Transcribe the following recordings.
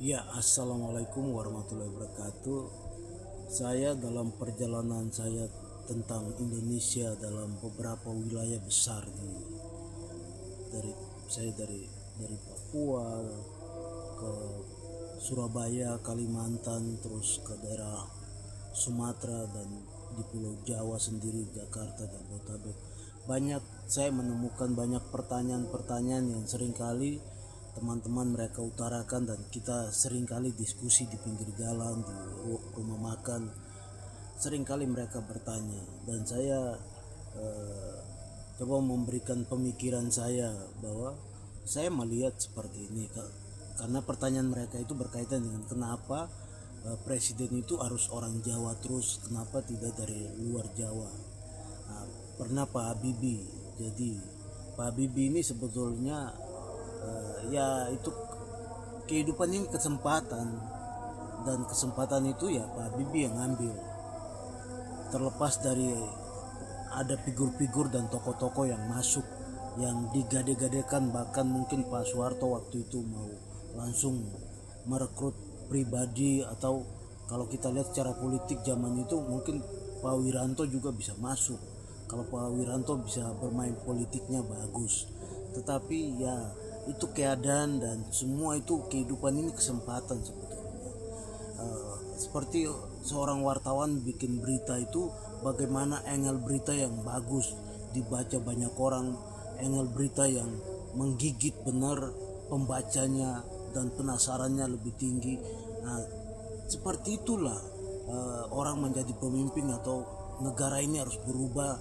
Ya, assalamualaikum warahmatullahi wabarakatuh. Saya dalam perjalanan saya tentang Indonesia dalam beberapa wilayah besar dari dari Papua ke Surabaya, Kalimantan, terus ke daerah Sumatera dan di Pulau Jawa sendiri, Jakarta dan Jabodetabek. Saya menemukan banyak pertanyaan-pertanyaan yang seringkali teman-teman mereka utarakan dan kita seringkali diskusi di pinggir jalan, di rumah makan. Seringkali mereka bertanya dan saya eh, coba memberikan pemikiran saya bahwa saya melihat seperti ini, karena pertanyaan mereka itu berkaitan dengan kenapa presiden itu harus orang Jawa terus, kenapa tidak dari luar Jawa. Nah, pernah Pak Habibie, jadi Pak Habibie ini sebetulnya ya itu kehidupan ini kesempatan, dan kesempatan itu ya Pak Habibie yang ngambil. Terlepas dari ada figur-figur dan tokoh-tokoh yang masuk yang digade-gadekan, bahkan mungkin Pak Soeharto waktu itu mau langsung merekrut pribadi, atau kalau kita lihat secara politik zaman itu mungkin Pak Wiranto juga bisa masuk kalau Pak Wiranto bisa bermain politiknya bagus. Tetapi ya itu keadaan, dan semua itu kehidupan ini kesempatan sebetulnya. Seperti seorang wartawan bikin berita itu, bagaimana angle berita yang bagus dibaca banyak orang, angle berita yang menggigit benar pembacanya dan penasarannya lebih tinggi. Nah, seperti itulah orang menjadi pemimpin, atau negara ini harus berubah,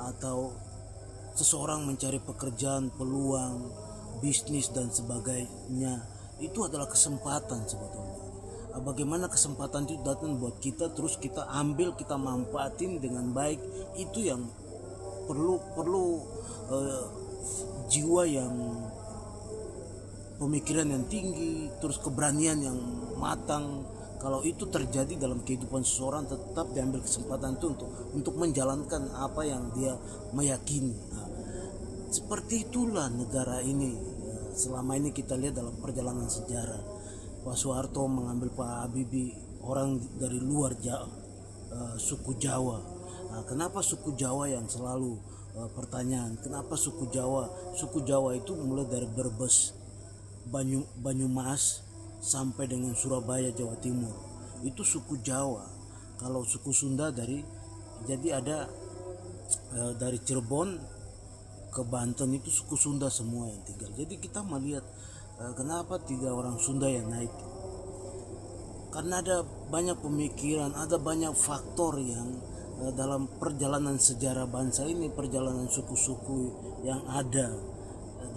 atau seseorang mencari pekerjaan, peluang, bisnis dan sebagainya. Itu adalah kesempatan sebetulnya. Bagaimana kesempatan itu datang buat kita, terus kita ambil, kita manfaatin dengan baik. Itu yang perlu perlu eh, jiwa yang pemikiran yang tinggi, terus keberanian yang matang. Kalau itu terjadi dalam kehidupan seseorang, tetap diambil kesempatan itu untuk menjalankan apa yang dia meyakini. Nah, seperti itulah negara ini. Selama ini kita lihat dalam perjalanan sejarah, Pak Soeharto mengambil Pak Habibie, orang dari luar suku Jawa. Nah, kenapa suku Jawa yang selalu pertanyaan? Kenapa suku Jawa? Suku Jawa itu mulai dari Brebes, Banyumas sampai dengan Surabaya, Jawa Timur. Itu suku Jawa. Kalau suku Sunda jadi ada dari Cirebon ke Banten, itu suku Sunda semua yang tinggal. Jadi kita melihat kenapa tidak orang Sunda yang naik, karena ada banyak pemikiran, ada banyak faktor yang dalam perjalanan sejarah bangsa ini, perjalanan suku-suku yang ada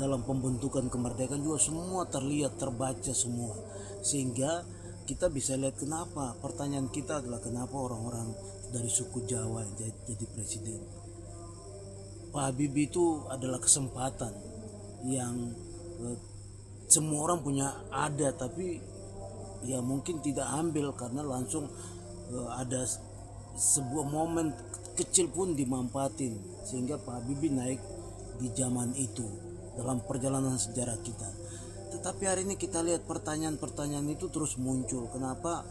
dalam pembentukan kemerdekaan juga semua terlihat, terbaca semua, sehingga kita bisa lihat kenapa pertanyaan kita adalah kenapa orang-orang dari suku Jawa jadi presiden. Pak Habibie itu adalah kesempatan yang eh, semua orang punya ada, tapi ya mungkin tidak ambil karena langsung ada sebuah momen kecil pun dimanfaatin, sehingga Pak Habibie naik di zaman itu dalam perjalanan sejarah kita. Tetapi hari ini kita lihat pertanyaan-pertanyaan itu terus muncul, kenapa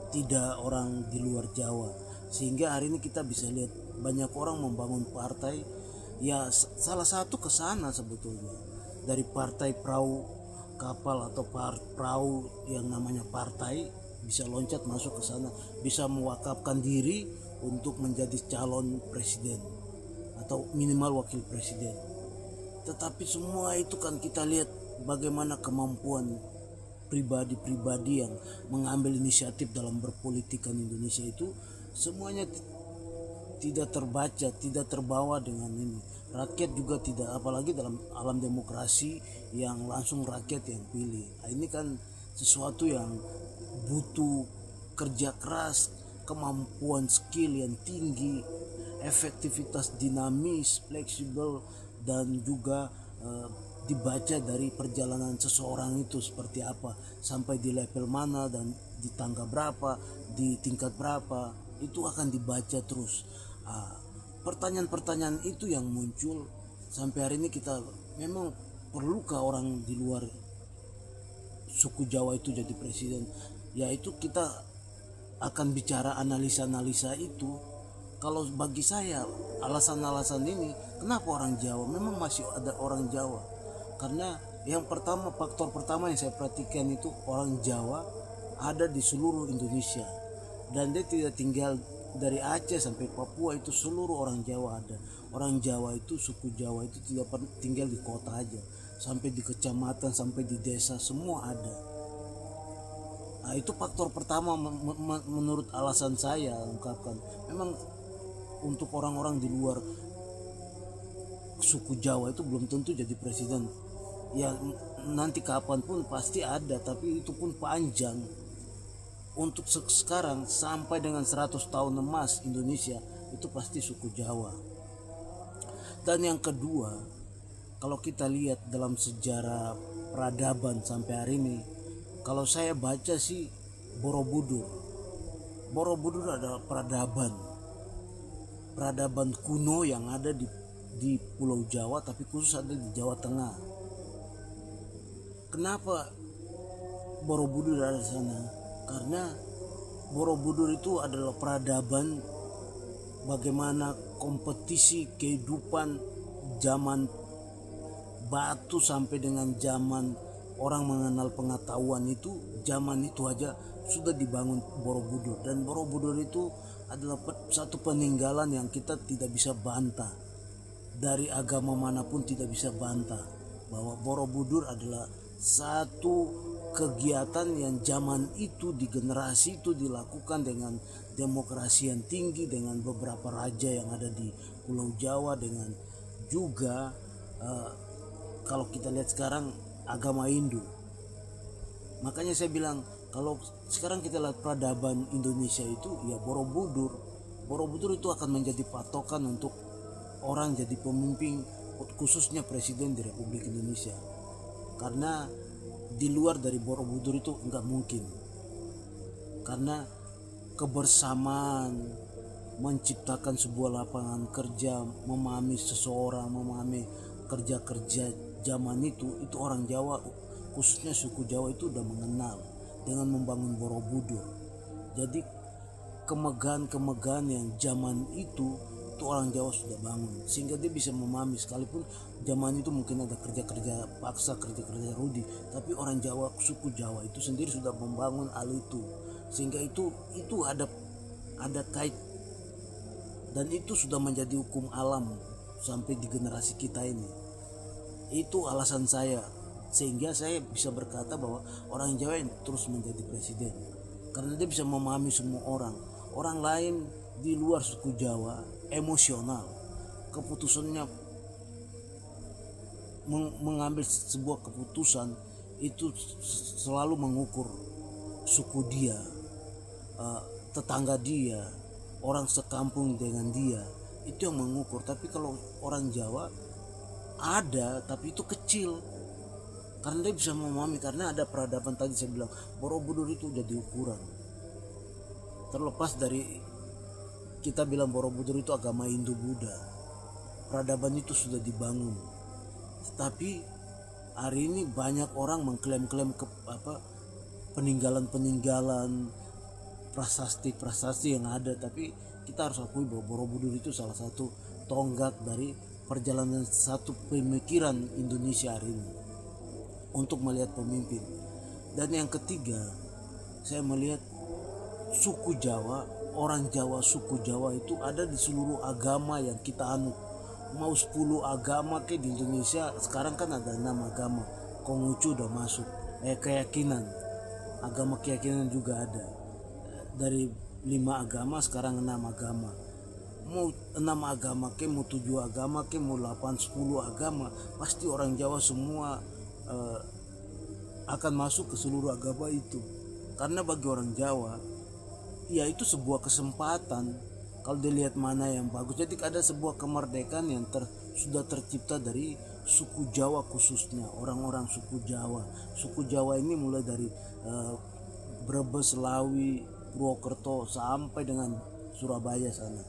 tidak orang di luar Jawa, sehingga hari ini kita bisa lihat banyak orang membangun partai. Ya salah satu ke sana sebetulnya, dari partai perahu kapal atau perahu yang namanya partai, bisa loncat masuk ke sana, bisa mewakafkan diri untuk menjadi calon presiden atau minimal wakil presiden. Tetapi semua itu kan kita lihat bagaimana kemampuan pribadi-pribadi yang mengambil inisiatif dalam berpolitikan Indonesia itu semuanya tidak terbaca, tidak terbawa dengan ini. Rakyat juga tidak, apalagi dalam alam demokrasi yang langsung rakyat yang pilih. Nah, ini kan sesuatu yang butuh kerja keras, kemampuan skill yang tinggi, efektivitas dinamis, fleksibel, dan juga dibaca dari perjalanan seseorang itu seperti apa, sampai di level mana dan di tangga berapa, di tingkat berapa, itu akan dibaca terus. Pertanyaan-pertanyaan itu yang muncul sampai hari ini. Kita memang perlukah orang di luar suku Jawa itu jadi presiden, yaitu kita akan bicara analisa-analisa itu. Kalau bagi saya alasan-alasan ini kenapa orang Jawa, memang masih ada orang Jawa. Karena yang pertama, faktor pertama yang saya perhatikan itu orang Jawa ada di seluruh Indonesia, dan dia tidak tinggal dari Aceh sampai Papua, itu seluruh orang Jawa ada. Orang Jawa itu, suku Jawa itu tidak tinggal di kota aja, sampai di kecamatan, sampai di desa, semua ada. Nah, itu faktor pertama menurut alasan saya ungkapkan. Memang untuk orang-orang di luar suku Jawa itu belum tentu jadi presiden. Ya nanti kapanpun pasti ada, tapi itu pun panjang. Untuk sekarang sampai dengan 100 tahun emas Indonesia itu pasti suku Jawa. Dan yang kedua, kalau kita lihat dalam sejarah peradaban sampai hari ini, kalau saya baca sih Borobudur adalah peradaban kuno yang ada di Pulau Jawa, tapi khusus ada di Jawa Tengah. Kenapa Borobudur ada di sana? Karena Borobudur itu adalah peradaban bagaimana kompetisi kehidupan zaman batu sampai dengan zaman orang mengenal pengetahuan itu. Zaman itu aja sudah dibangun Borobudur, dan Borobudur itu adalah satu peninggalan yang kita tidak bisa bantah. Dari agama manapun tidak bisa bantah bahwa Borobudur adalah satu kegiatan yang zaman itu di generasi itu dilakukan dengan demokrasi yang tinggi, dengan beberapa raja yang ada di Pulau Jawa, dengan juga kalau kita lihat sekarang agama Hindu. Makanya saya bilang kalau sekarang kita lihat peradaban Indonesia itu ya Borobudur itu akan menjadi patokan untuk orang jadi pemimpin, khususnya presiden di Republik Indonesia. Karena di luar dari Borobudur itu enggak mungkin. Karena kebersamaan, menciptakan sebuah lapangan kerja, memahami seseorang, memahami kerja-kerja zaman itu orang Jawa, khususnya suku Jawa itu udah mengenal dengan membangun Borobudur. Jadi kemegahan-kemegahan yang zaman itu orang Jawa sudah bangun, sehingga dia bisa memahami. Sekalipun zaman itu mungkin ada kerja-kerja paksa, kerja-kerja rudi, tapi orang Jawa, suku Jawa itu sendiri sudah membangun hal itu, sehingga itu ada kait, dan itu sudah menjadi hukum alam sampai di generasi kita ini. Itu alasan saya, sehingga saya bisa berkata bahwa orang Jawa yang terus menjadi presiden, karena dia bisa memahami semua orang. Orang lain di luar suku Jawa emosional, keputusannya mengambil sebuah keputusan itu selalu mengukur suku dia, tetangga dia, orang sekampung dengan dia, itu yang mengukur. Tapi kalau orang Jawa ada, tapi itu kecil, karena dia bisa memahami, karena ada peradaban. Tadi saya bilang Borobudur itu jadi ukuran. Terlepas dari kita bilang Borobudur itu agama Hindu Buddha, peradaban itu sudah dibangun. Tapi hari ini banyak orang mengklaim-klaim peninggalan prasasti yang ada, tapi kita harus akui bahwa Borobudur itu salah satu tonggak dari perjalanan satu pemikiran Indonesia hari ini untuk melihat pemimpin. Dan yang ketiga, saya melihat suku Jawa, orang Jawa, suku Jawa itu ada di seluruh agama yang kita anut. Mau 10 agama ke di Indonesia sekarang kan ada 6 agama. Konghucu udah masuk. Keyakinan, agama keyakinan juga ada. Dari 5 agama sekarang 6 agama. Mau 6 agama ke, mau 7 agama ke, mau 8, 10 agama, pasti orang Jawa semua akan masuk ke seluruh agama itu. Karena bagi orang Jawa ya itu sebuah kesempatan kalau dilihat mana yang bagus. Jadi ada sebuah kemerdekaan yang sudah tercipta dari suku Jawa, khususnya orang-orang suku Jawa. Suku Jawa ini mulai dari Brebes, Lawi, Purwokerto sampai dengan Surabaya sana.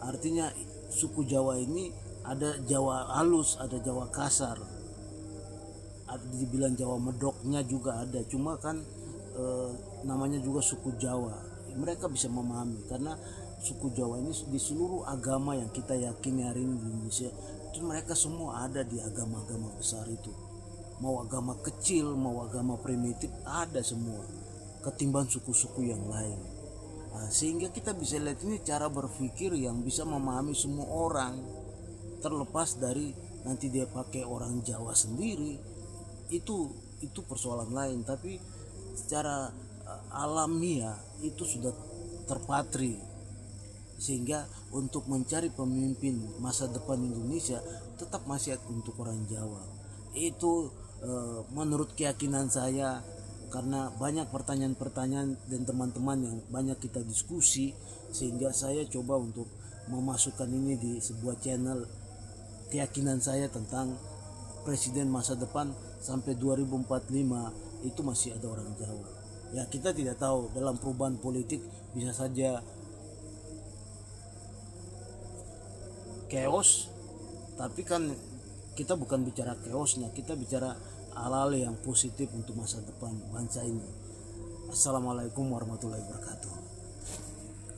Artinya suku Jawa ini ada Jawa halus, ada Jawa kasar, dibilang Jawa Medoknya juga ada, cuma kan namanya juga suku Jawa, mereka bisa memahami karena suku Jawa ini di seluruh agama yang kita yakini hari ini di Indonesia itu mereka semua ada di agama-agama besar itu, mau agama kecil mau agama primitif ada semua ketimbang suku-suku yang lain. Sehingga kita bisa lihat ini cara berpikir yang bisa memahami semua orang, terlepas dari nanti dia pakai orang Jawa sendiri, itu persoalan lain, tapi secara alamiah itu sudah terpatri, sehingga untuk mencari pemimpin masa depan Indonesia tetap masih untuk orang Jawa. Itu menurut keyakinan saya, karena banyak pertanyaan-pertanyaan dan teman-teman yang banyak kita diskusi, sehingga saya coba untuk memasukkan ini di sebuah channel keyakinan saya tentang presiden masa depan sampai 2045 itu masih ada orang Jawa. Ya kita tidak tahu, dalam perubahan politik bisa saja chaos, tapi kan kita bukan bicara chaosnya, kita bicara hal-hal yang positif untuk masa depan bangsa ini. Assalamualaikum warahmatullahi wabarakatuh.